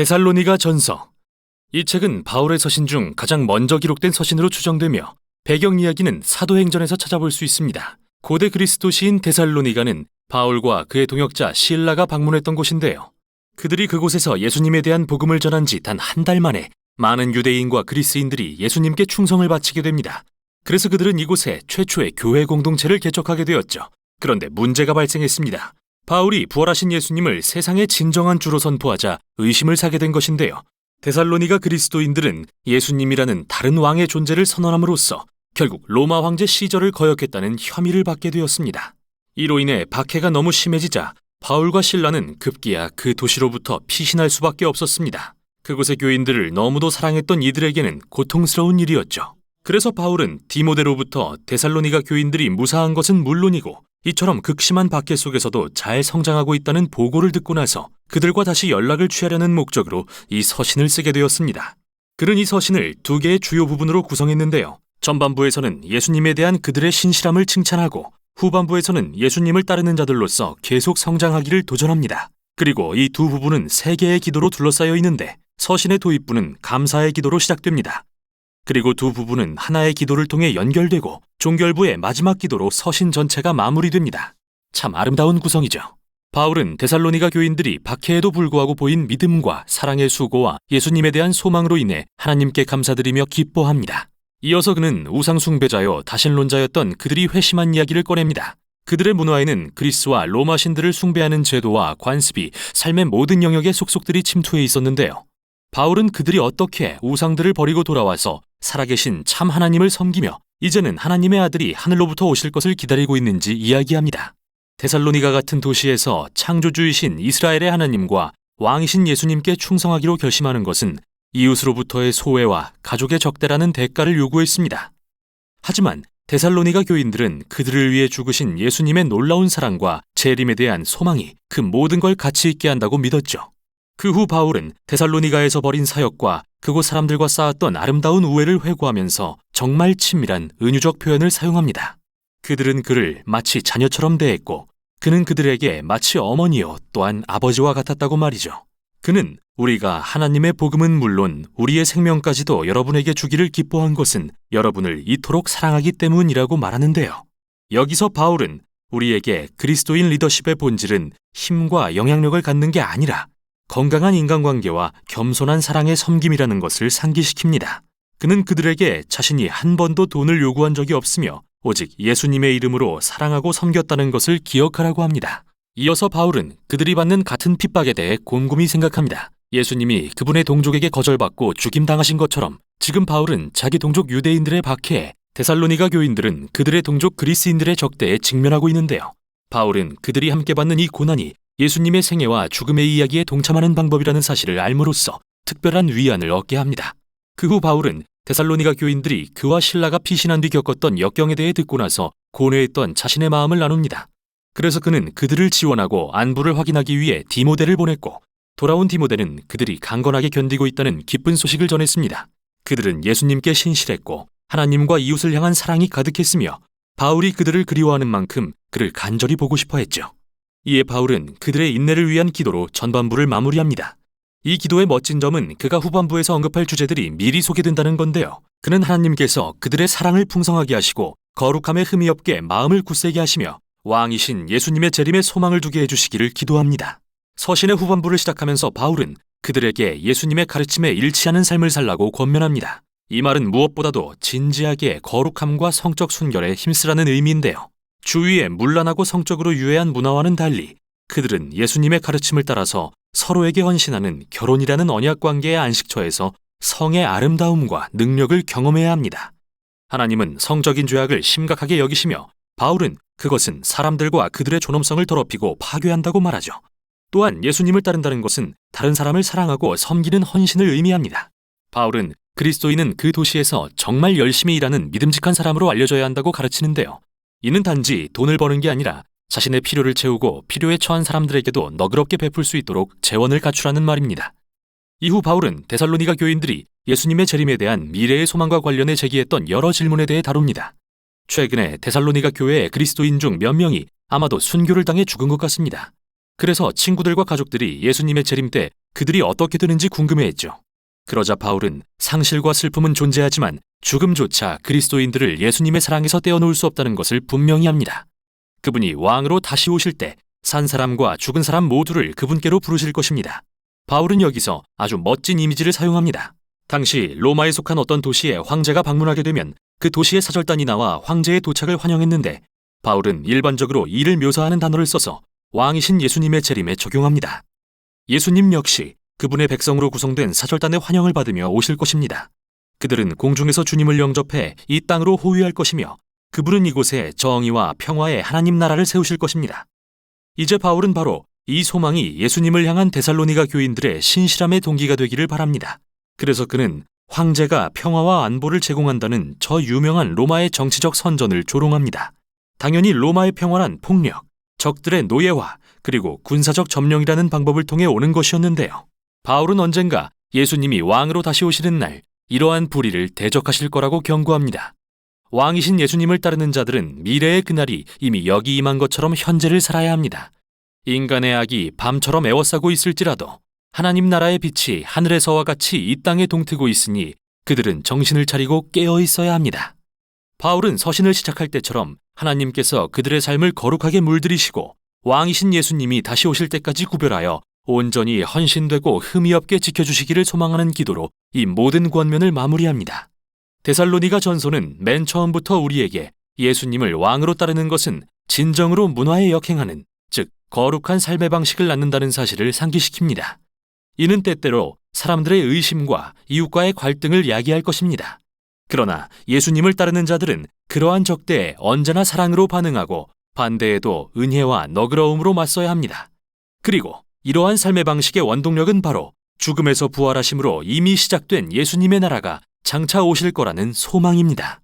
데살로니가 전서. 이 책은 바울의 서신 중 가장 먼저 기록된 서신으로 추정되며 배경 이야기는 사도행전에서 찾아볼 수 있습니다. 고대 그리스 도시인 데살로니가는 바울과 그의 동역자 실라가 방문했던 곳인데요. 그들이 그곳에서 예수님에 대한 복음을 전한 지 단 한 달 만에 많은 유대인과 그리스인들이 예수님께 충성을 바치게 됩니다. 그래서 그들은 이곳에 최초의 교회 공동체를 개척하게 되었죠. 그런데 문제가 발생했습니다. 바울이 부활하신 예수님을 세상의 진정한 주로 선포하자 의심을 사게 된 것인데요. 데살로니가 그리스도인들은 예수님이라는 다른 왕의 존재를 선언함으로써 결국 로마 황제 시저를 거역했다는 혐의를 받게 되었습니다. 이로 인해 박해가 너무 심해지자 바울과 실라는 급기야 그 도시로부터 피신할 수밖에 없었습니다. 그곳의 교인들을 너무도 사랑했던 이들에게는 고통스러운 일이었죠. 그래서 바울은 디모데로부터 데살로니가 교인들이 무사한 것은 물론이고 이처럼 극심한 박해 속에서도 잘 성장하고 있다는 보고를 듣고 나서 그들과 다시 연락을 취하려는 목적으로 이 서신을 쓰게 되었습니다. 그는 이 서신을 두 개의 주요 부분으로 구성했는데요. 전반부에서는 예수님에 대한 그들의 신실함을 칭찬하고 후반부에서는 예수님을 따르는 자들로서 계속 성장하기를 도전합니다. 그리고 이 두 부분은 세 개의 기도로 둘러싸여 있는데 서신의 도입부는 감사의 기도로 시작됩니다. 그리고 두 부분은 하나의 기도를 통해 연결되고 종결부의 마지막 기도로 서신 전체가 마무리됩니다. 참 아름다운 구성이죠. 바울은 데살로니가 교인들이 박해에도 불구하고 보인 믿음과 사랑의 수고와 예수님에 대한 소망으로 인해 하나님께 감사드리며 기뻐합니다. 이어서 그는 우상 숭배자요 다신론자였던 그들이 회심한 이야기를 꺼냅니다. 그들의 문화에는 그리스와 로마 신들을 숭배하는 제도와 관습이 삶의 모든 영역에 속속들이 침투해 있었는데요. 바울은 그들이 어떻게 우상들을 버리고 돌아와서 살아계신 참 하나님을 섬기며 이제는 하나님의 아들이 하늘로부터 오실 것을 기다리고 있는지 이야기합니다. 데살로니가 같은 도시에서 창조주이신 이스라엘의 하나님과 왕이신 예수님께 충성하기로 결심하는 것은 이웃으로부터의 소외와 가족의 적대라는 대가를 요구했습니다. 하지만 데살로니가 교인들은 그들을 위해 죽으신 예수님의 놀라운 사랑과 재림에 대한 소망이 그 모든 걸 가치 있게 한다고 믿었죠. 그 후 바울은 데살로니가에서 벌인 사역과 그곳 사람들과 쌓았던 아름다운 우애를 회고하면서 정말 친밀한 은유적 표현을 사용합니다. 그들은 그를 마치 자녀처럼 대했고 그는 그들에게 마치 어머니요 또한 아버지와 같았다고 말이죠. 그는 우리가 하나님의 복음은 물론 우리의 생명까지도 여러분에게 주기를 기뻐한 것은 여러분을 이토록 사랑하기 때문이라고 말하는데요. 여기서 바울은 우리에게 그리스도인 리더십의 본질은 힘과 영향력을 갖는 게 아니라 건강한 인간관계와 겸손한 사랑의 섬김이라는 것을 상기시킵니다. 그는 그들에게 자신이 한 번도 돈을 요구한 적이 없으며 오직 예수님의 이름으로 사랑하고 섬겼다는 것을 기억하라고 합니다. 이어서 바울은 그들이 받는 같은 핍박에 대해 곰곰이 생각합니다. 예수님이 그분의 동족에게 거절받고 죽임당하신 것처럼 지금 바울은 자기 동족 유대인들의 박해에 데살로니가 교인들은 그들의 동족 그리스인들의 적대에 직면하고 있는데요. 바울은 그들이 함께 받는 이 고난이 예수님의 생애와 죽음의 이야기에 동참하는 방법이라는 사실을 알므로써 특별한 위안을 얻게 합니다. 그 후 바울은 데살로니가 교인들이 그와 실라가 피신한 뒤 겪었던 역경에 대해 듣고 나서 고뇌했던 자신의 마음을 나눕니다. 그래서 그는 그들을 지원하고 안부를 확인하기 위해 디모데를 보냈고 돌아온 디모데는 그들이 강건하게 견디고 있다는 기쁜 소식을 전했습니다. 그들은 예수님께 신실했고 하나님과 이웃을 향한 사랑이 가득했으며 바울이 그들을 그리워하는 만큼 그를 간절히 보고 싶어 했죠. 이에 바울은 그들의 인내를 위한 기도로 전반부를 마무리합니다. 이 기도의 멋진 점은 그가 후반부에서 언급할 주제들이 미리 소개된다는 건데요. 그는 하나님께서 그들의 사랑을 풍성하게 하시고 거룩함에 흠이 없게 마음을 굳세게 하시며 왕이신 예수님의 재림에 소망을 두게 해주시기를 기도합니다. 서신의 후반부를 시작하면서 바울은 그들에게 예수님의 가르침에 일치하는 삶을 살라고 권면합니다. 이 말은 무엇보다도 진지하게 거룩함과 성적 순결에 힘쓰라는 의미인데요. 주위에 문란하고 성적으로 유해한 문화와는 달리 그들은 예수님의 가르침을 따라서 서로에게 헌신하는 결혼이라는 언약관계의 안식처에서 성의 아름다움과 능력을 경험해야 합니다. 하나님은 성적인 죄악을 심각하게 여기시며 바울은 그것은 사람들과 그들의 존엄성을 더럽히고 파괴한다고 말하죠. 또한 예수님을 따른다는 것은 다른 사람을 사랑하고 섬기는 헌신을 의미합니다. 바울은 그리스도인은 그 도시에서 정말 열심히 일하는 믿음직한 사람으로 알려져야 한다고 가르치는데요. 이는 단지 돈을 버는 게 아니라 자신의 필요를 채우고 필요에 처한 사람들에게도 너그럽게 베풀 수 있도록 재원을 갖추라는 말입니다. 이후 바울은 데살로니가 교인들이 예수님의 재림에 대한 미래의 소망과 관련해 제기했던 여러 질문에 대해 다룹니다. 최근에 데살로니가 교회의 그리스도인 중 몇 명이 아마도 순교를 당해 죽은 것 같습니다. 그래서 친구들과 가족들이 예수님의 재림 때 그들이 어떻게 되는지 궁금해했죠. 그러자 바울은 상실과 슬픔은 존재하지만 죽음조차 그리스도인들을 예수님의 사랑에서 떼어놓을 수 없다는 것을 분명히 합니다. 그분이 왕으로 다시 오실 때 산 사람과 죽은 사람 모두를 그분께로 부르실 것입니다. 바울은 여기서 아주 멋진 이미지를 사용합니다. 당시 로마에 속한 어떤 도시에 황제가 방문하게 되면 그 도시의 사절단이 나와 황제의 도착을 환영했는데 바울은 일반적으로 이를 묘사하는 단어를 써서 왕이신 예수님의 재림에 적용합니다. 예수님 역시 그분의 백성으로 구성된 사절단의 환영을 받으며 오실 것입니다. 그들은 공중에서 주님을 영접해 이 땅으로 호위할 것이며 그분은 이곳에 정의와 평화의 하나님 나라를 세우실 것입니다. 이제 바울은 바로 이 소망이 예수님을 향한 데살로니가 교인들의 신실함의 동기가 되기를 바랍니다. 그래서 그는 황제가 평화와 안보를 제공한다는 저 유명한 로마의 정치적 선전을 조롱합니다. 당연히 로마의 평화란 폭력, 적들의 노예화, 그리고 군사적 점령이라는 방법을 통해 오는 것이었는데요. 바울은 언젠가 예수님이 왕으로 다시 오시는 날 이러한 불의를 대적하실 거라고 경고합니다. 왕이신 예수님을 따르는 자들은 미래의 그날이 이미 여기 임한 것처럼 현재를 살아야 합니다. 인간의 악이 밤처럼 에워싸고 있을지라도 하나님 나라의 빛이 하늘에서와 같이 이 땅에 동트고 있으니 그들은 정신을 차리고 깨어 있어야 합니다. 바울은 서신을 시작할 때처럼 하나님께서 그들의 삶을 거룩하게 물들이시고 왕이신 예수님이 다시 오실 때까지 구별하여 온전히 헌신되고 흠이 없게 지켜주시기를 소망하는 기도로 이 모든 권면을 마무리합니다. 데살로니가 전서는 맨 처음부터 우리에게 예수님을 왕으로 따르는 것은 진정으로 문화에 역행하는, 즉 거룩한 삶의 방식을 낳는다는 사실을 상기시킵니다. 이는 때때로 사람들의 의심과 이웃과의 갈등을 야기할 것입니다. 그러나 예수님을 따르는 자들은 그러한 적대에 언제나 사랑으로 반응하고 반대에도 은혜와 너그러움으로 맞서야 합니다. 그리고 이러한 삶의 방식의 원동력은 바로 죽음에서 부활하심으로 이미 시작된 예수님의 나라가 장차 오실 거라는 소망입니다.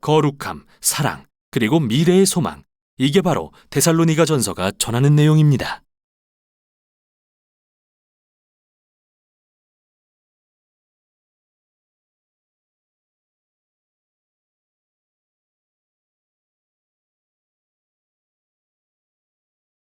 거룩함, 사랑, 그리고 미래의 소망, 이게 바로 데살로니가 전서가 전하는 내용입니다.